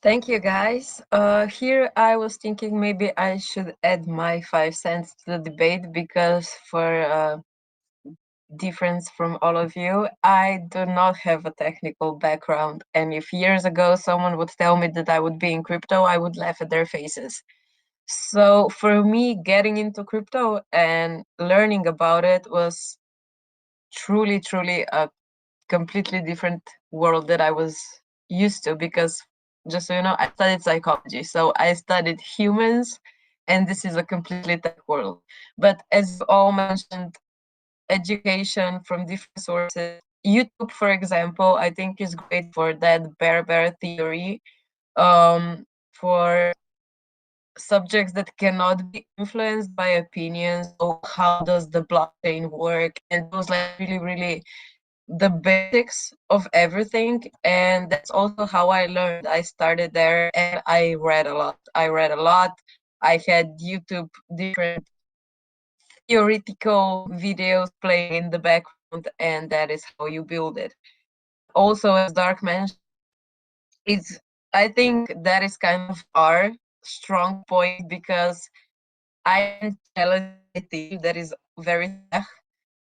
Thank you, guys. Here I was thinking maybe I should add my 5 cents to the debate, because for difference from all of you, I do not have a technical background. And if years ago someone would tell me that I would be in crypto, I would laugh at their faces. So for me, getting into crypto and learning about it was truly, truly a completely different world that I was used to, because just so you know, I studied psychology. So I studied humans, and this is a completely tech world. But as you all mentioned, education from different sources. YouTube, for example, I think is great for that bear theory, for subjects that cannot be influenced by opinions. So how does the blockchain work? And those like really, really the basics of everything. And that's also how I learned. I started there and I read a lot. I had YouTube different theoretical videos playing in the background, and that is how you build it. Also, as Dark mentioned, it's I think that is kind of our strong point, because I can challenge my team that is very tech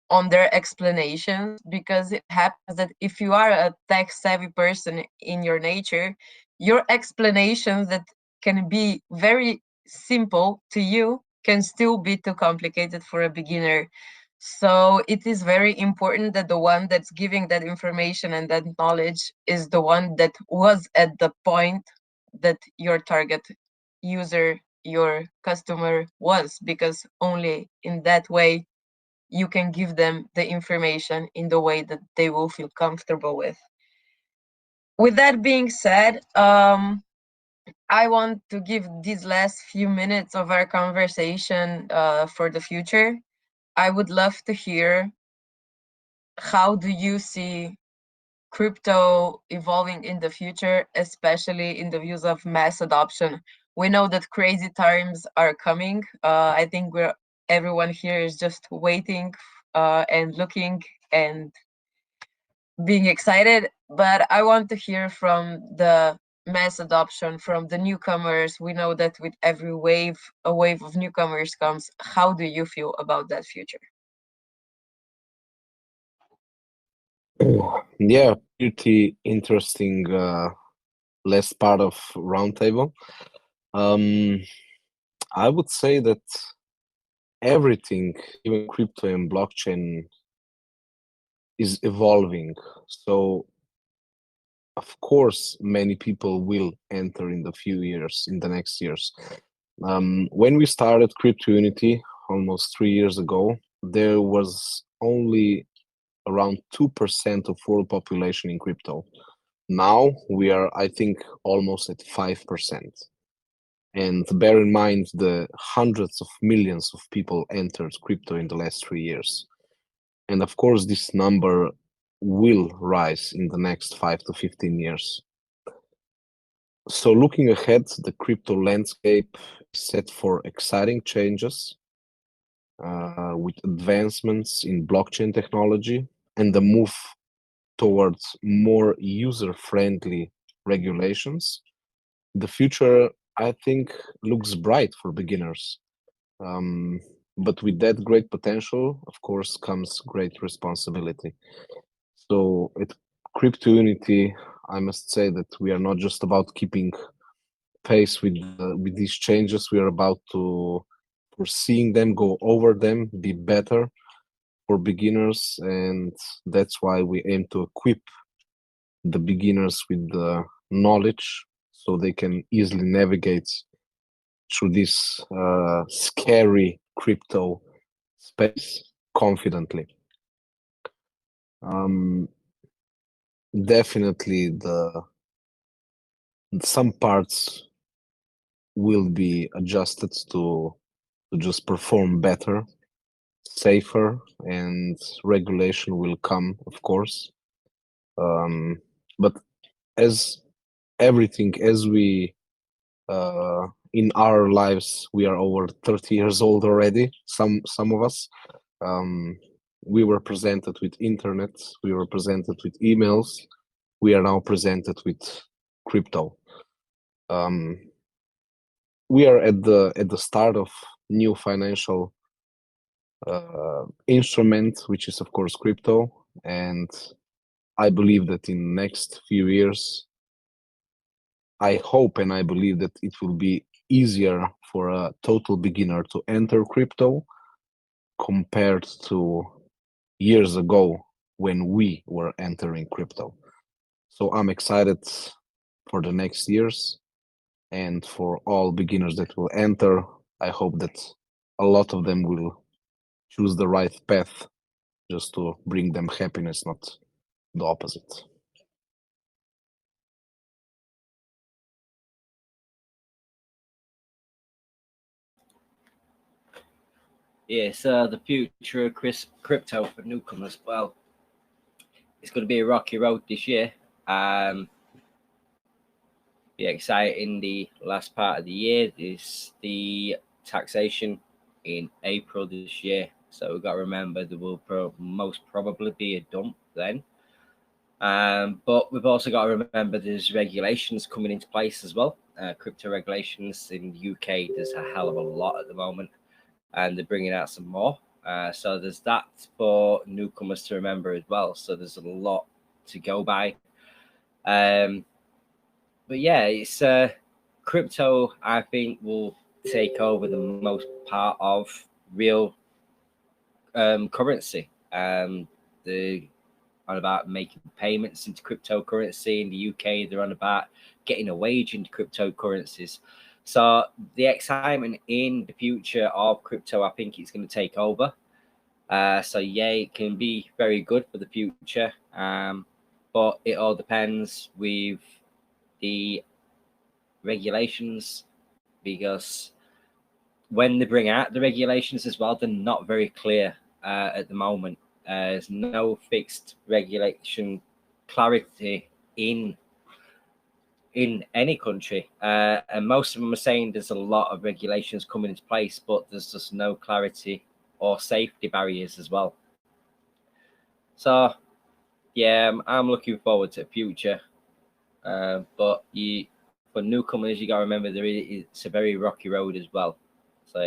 on their explanations, because it happens that if you are a tech savvy person in your nature, your explanations that can be very simple to you can still be too complicated for a beginner. So it is very important that the one that's giving that information and that knowledge is the one that was at the point that your target user, your customer was, because only in that way you can give them the information in the way that they will feel comfortable with. With that being said, I want to give these last few minutes of our conversation for the future. I would love to hear, how do you see crypto evolving in the future, especially in the views of mass adoption? We know that crazy times are coming. I think everyone here is just waiting and looking and being excited. But I want to hear from the mass adoption, from the newcomers. We know that with every wave, a wave of newcomers comes. How do you feel about that future? Yeah, pretty interesting last part of roundtable. I would say that everything, even crypto and blockchain, is evolving. So, of course, many people will enter in the next years. When we started CryptoUnity almost 3 years ago, there was only around 2% of world population in crypto. Now we are, I think, almost at 5%. And bear in mind the hundreds of millions of people entered crypto in the last 3 years. And of course, this number will rise in the next 5 to 15 years. So looking ahead, the crypto landscape is set for exciting changes with advancements in blockchain technology and the move towards more user-friendly regulations. The future, I think, looks bright for beginners. But with that great potential, of course, comes great responsibility. So at CryptoUnity, I must say that we are not just about keeping pace with these changes. We are about to foreseeing them, go over them, be better for beginners, and that's why we aim to equip the beginners with the knowledge so they can easily navigate through this scary crypto space confidently. Definitely some parts will be adjusted to just perform better, safer, and regulation will come, of course. But as everything, as we in our lives, we are over 30 years old already. Some of us. We were presented with internet. We were presented with emails. We are now presented with crypto. We are at the start of new financial instrument, which is of course crypto, and I believe that in next few years, I hope and I believe that it will be easier for a total beginner to enter crypto compared to years ago when we were entering crypto. So I'm excited for the next years, and for all beginners that will enter, I hope that a lot of them will choose the right path just to bring them happiness, not the opposite. Yeah, so the future of crypto for newcomers, well, it's going to be a rocky road this year. Be exciting. The last part of the year is the taxation in April this year. So we've got to remember there will most probably be a dump then. But we've also got to remember there's regulations coming into place as well. Crypto regulations in the UK, there's a hell of a lot at the moment, and they're bringing out some more. So there's that for newcomers to remember as well. So there's a lot to go by. But yeah, it's crypto, I think, will take over the most part of real currency. They're on about making payments into cryptocurrency. In the UK, they're on about getting a wage into cryptocurrencies. So the excitement in the future of crypto, I think it's going to take over. So yeah, it can be very good for the future. But it all depends with the regulations, because when they bring out the regulations as well, they're not very clear at the moment. There's no fixed regulation clarity in any country, and most of them are saying there's a lot of regulations coming into place, but there's just no clarity or safety barriers as well. So yeah, I'm looking forward to the future, but for newcomers, you got to remember it's a very rocky road as well. So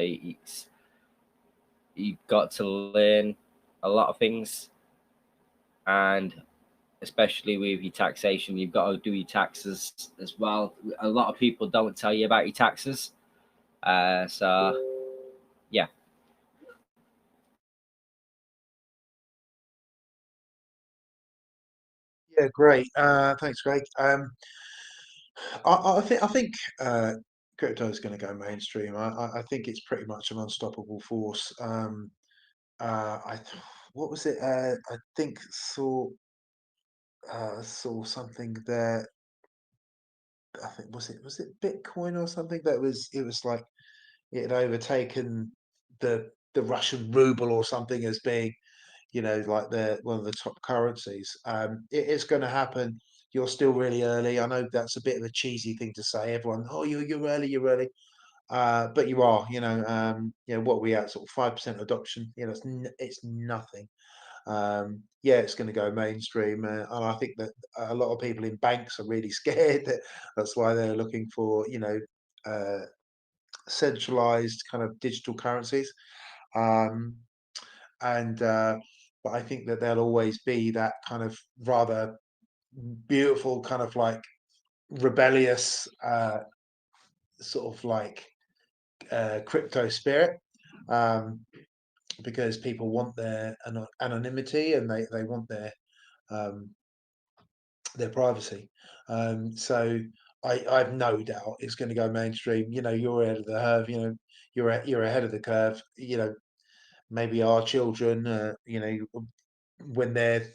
you've got to learn a lot of things, and especially with your taxation, you've got to do your taxes as well. A lot of people don't tell you about your taxes. So yeah. Yeah, great. Thanks, Greg. I think crypto is going to go mainstream. I think it's pretty much an unstoppable force. What was it? I think saw something there. I think was it Bitcoin or something that was it was like it had overtaken the Russian ruble or something as being, like the one of the top currencies. It is going to happen. You're still really early. I know that's a bit of a cheesy thing to say. Everyone, oh, you're early, you're early. But you are, what we at sort of 5% adoption. It's nothing. Yeah, it's going to go mainstream, and I think that a lot of people in banks are really scared. That's why they're looking for, uh, centralized kind of digital currencies. Um, and But I think that there'll always be that kind of rather beautiful, kind of like rebellious, sort of like crypto spirit. Um, because people want their anonymity, and they want their um, their privacy. So I've no doubt it's going to go mainstream. You know, you're ahead of the curve. You know, you're ahead of the curve. You know, maybe our children, you know, when they're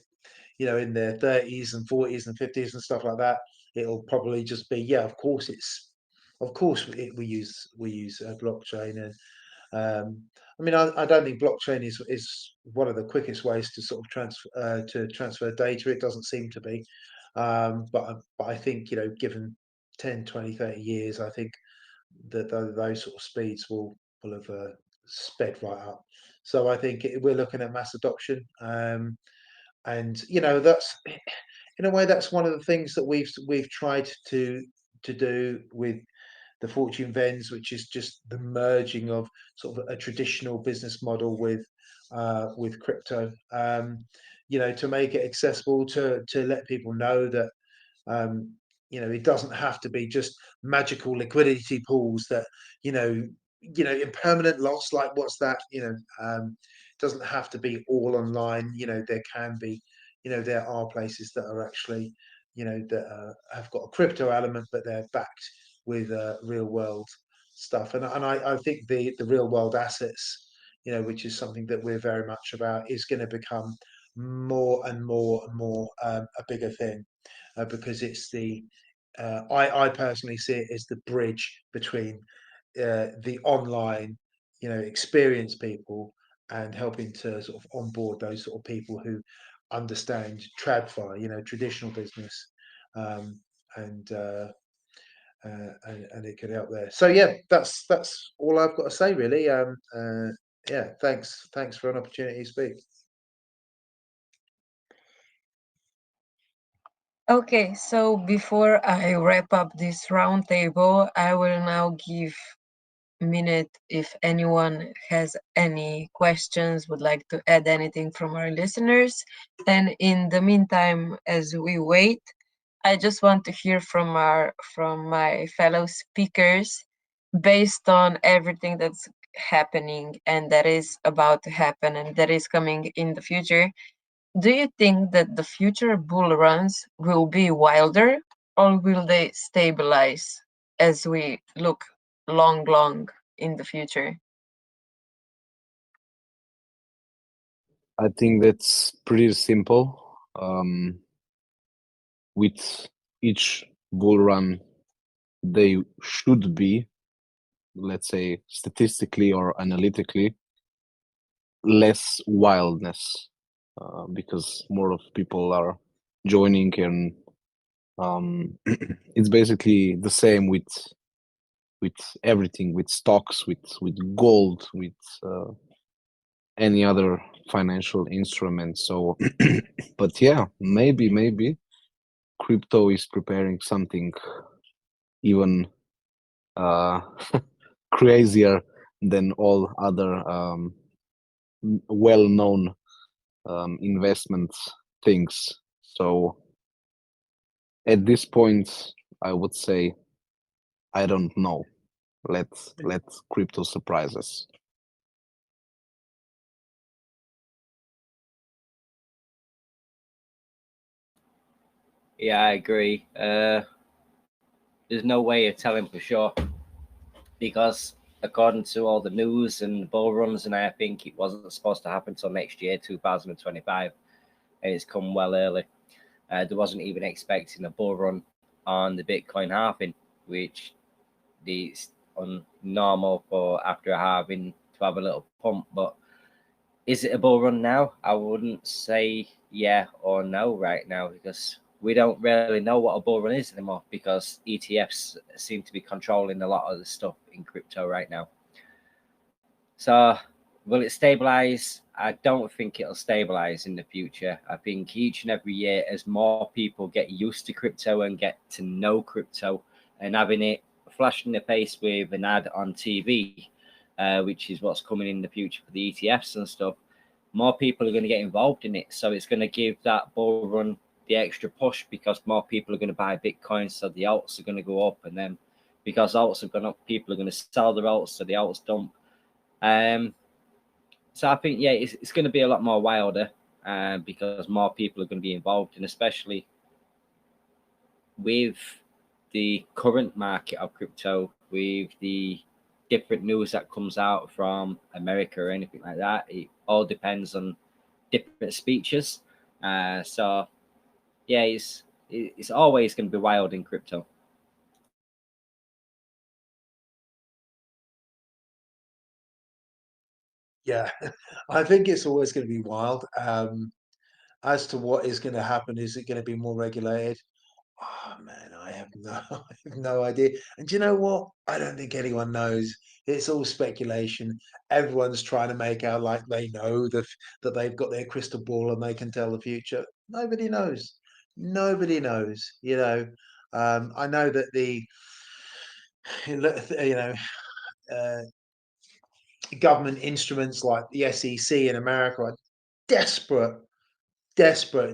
in their 30s and 40s and 50s and stuff like that, it'll probably just be, yeah, of course we use blockchain. And I mean, I don't think blockchain is one of the quickest ways to sort of transfer data. It doesn't seem to be, but I think, you know, given 10, 20, 30 years, I think that those sort of speeds will have sped right up. So I think we're looking at mass adoption, and you know, that's in a way that's one of the things that we've tried to do with the Fortune Vens, which is just the merging of sort of a traditional business model with crypto. You know, to make it accessible, to let people know that you know, it doesn't have to be just magical liquidity pools that, you know, impermanent loss, like what's that? You know, doesn't have to be all online. You know, there can be, you know, there are places that are actually, you know, that have got a crypto element, but they're backed with real world stuff. And I think the real world assets, you know, which is something that we're very much about, is going to become more and more and more a bigger thing, because it's I personally see it as the bridge between the online, you know, experienced people, and helping to sort of onboard those sort of people who understand TradFi, you know, traditional business, um, and, uh, and it could help there. So yeah, that's all I've got to say really. Yeah, thanks for an opportunity to speak. Okay, so before I wrap up this roundtable, I will now give a minute if anyone has any questions, would like to add anything from our listeners. And in the meantime, as we wait, I just want to hear from my fellow speakers, based on everything that's happening and that is about to happen and that is coming in the future. Do you think that the future bull runs will be wilder, or will they stabilize as we look long in the future? I think that's pretty simple. With each bull run, they should be, let's say, statistically or analytically, less wildness, because more of people are joining, and it's basically the same with everything, with stocks, with gold, with any other financial instrument. So, but yeah, maybe crypto is preparing something even crazier than all other well-known investment things. So at this point, I would say, I don't know. Let crypto surprise us. Yeah, I agree. There's no way of telling for sure, because according to all the news and bull runs, and I think it wasn't supposed to happen until next year, 2025, and it's come well early. There wasn't even expecting a bull run on the Bitcoin halving, which is normal for after a halving to have a little pump. But is it a bull run now? I wouldn't say yeah or no right now, because we don't really know what a bull run is anymore, because ETFs seem to be controlling a lot of the stuff in crypto right now. So will it stabilize? I don't think it'll stabilize in the future. I think each and every year, as more people get used to crypto and get to know crypto, and having it flashed in the face with an ad on TV, which is what's coming in the future for the ETFs and stuff, more people are going to get involved in it. So it's going to give that bull run the extra push, because more people are going to buy Bitcoin, so the alts are going to go up, and then because alts have gone up, people are going to sell their alts, so the alts dump. So I think, yeah, it's going to be a lot more wilder, because more people are going to be involved, and especially with the current market of crypto, with the different news that comes out from America or anything like that, it all depends on different speeches. So yeah, it's always going to be wild in crypto. Yeah, I think it's always going to be wild. As to what is going to happen, is it going to be more regulated? Oh man, I have no, I have no idea. And do you know what? I don't think anyone knows. It's all speculation. Everyone's trying to make out like they know that they've got their crystal ball and they can tell the future. Nobody knows. Nobody knows. I know that you know uh, government instruments like the SEC in America are desperate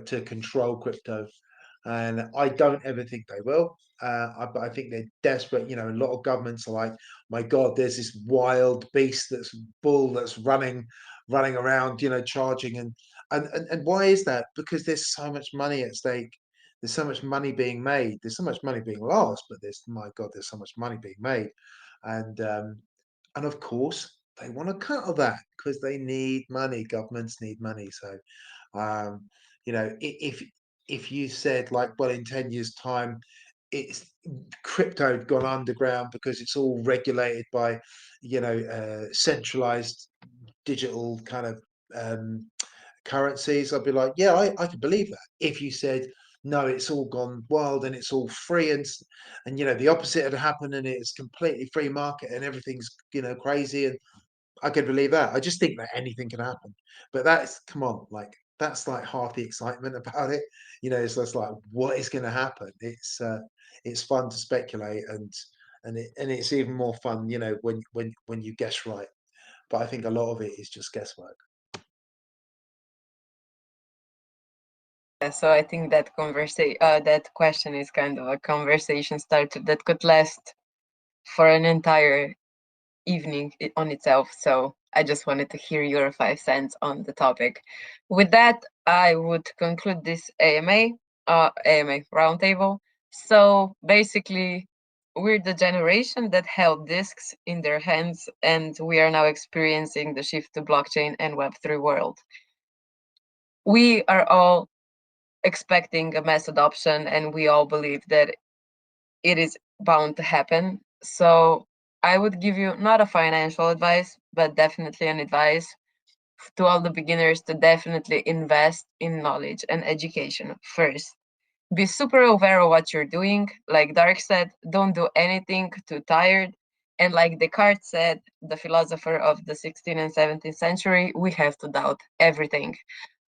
to control crypto, and I don't ever think they will. But I think they're desperate. A lot of governments are like, "My God, there's this wild beast that's running around, charging." And why is that? Because there's so much money at stake. There's so much money being made. There's so much money being lost, but my God, there's so much money being made, and of course they want to cut all that because they need money. Governments need money, so um, if you said like, well, in 10 years' time, it's crypto had gone underground because it's all regulated by, centralized digital kind of currencies, I'd be like, yeah, I can believe that. If you said, no, it's all gone wild and it's all free and the opposite had happened and it's completely free market and everything's crazy, and I could believe that. I just think that anything can happen. But come on, like that's like half the excitement about it. It's just like what is going to happen. It's fun to speculate, and it's even more fun, when you guess right. But I think a lot of it is just guesswork. So I think that question is kind of a conversation starter that could last for an entire evening on itself. So I just wanted to hear your 5 cents on the topic. With that, I would conclude this AMA roundtable. So basically, we're the generation that held discs in their hands, and we are now experiencing the shift to blockchain and Web3 world. We are all expecting a mass adoption, and we all believe that it is bound to happen. So I would give you not a financial advice, but definitely an advice to all the beginners to definitely invest in knowledge and education first. Be super aware of what you're doing. Like Dark said, don't do anything too tired. And like Descartes said, the philosopher of the 16th and 17th century, we have to doubt everything.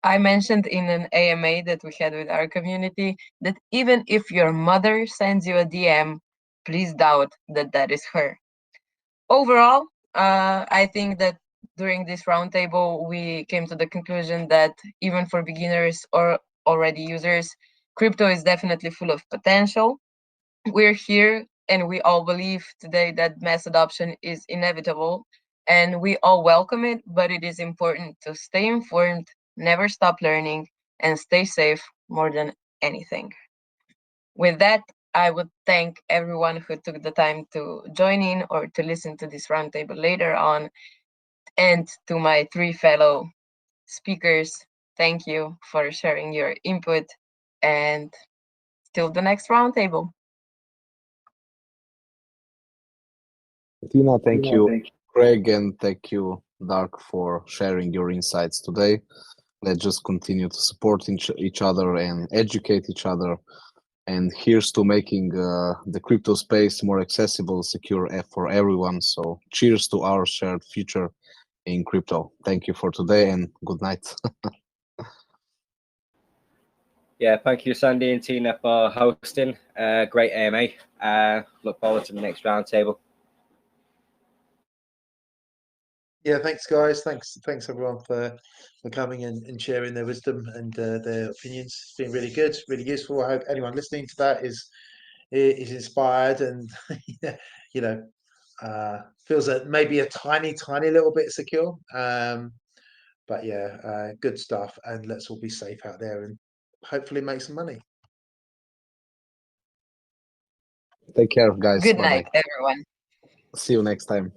I mentioned in an AMA that we had with our community that even if your mother sends you a DM, please doubt that that is her. Overall, I think that during this roundtable, we came to the conclusion that even for beginners or already users, crypto is definitely full of potential. We're here and we all believe today that mass adoption is inevitable and we all welcome it, but it is important to stay informed, never stop learning, and stay safe more than anything. With that, I would thank everyone who took the time to join in or to listen to this roundtable later on. And to my 3 fellow speakers, thank you for sharing your input. And till the next roundtable. Tina, thank you, Craig, and thank you, Dark, for sharing your insights today. Let's just continue to support each other and educate each other. And here's to making the crypto space more accessible, secure for everyone. So cheers to our shared future in crypto. Thank you for today and good night. Yeah, thank you, Sandy and Tina, for hosting. Great AMA. Look forward to the next roundtable. Yeah, thanks guys. Thanks everyone for coming and sharing their wisdom and their opinions. It's been really good, really useful. I hope anyone listening to that is inspired and you know feels maybe a tiny little bit secure. But yeah, good stuff. And let's all be safe out there and hopefully make some money. Take care, guys. Good Bye bye. night, everyone. See you next time.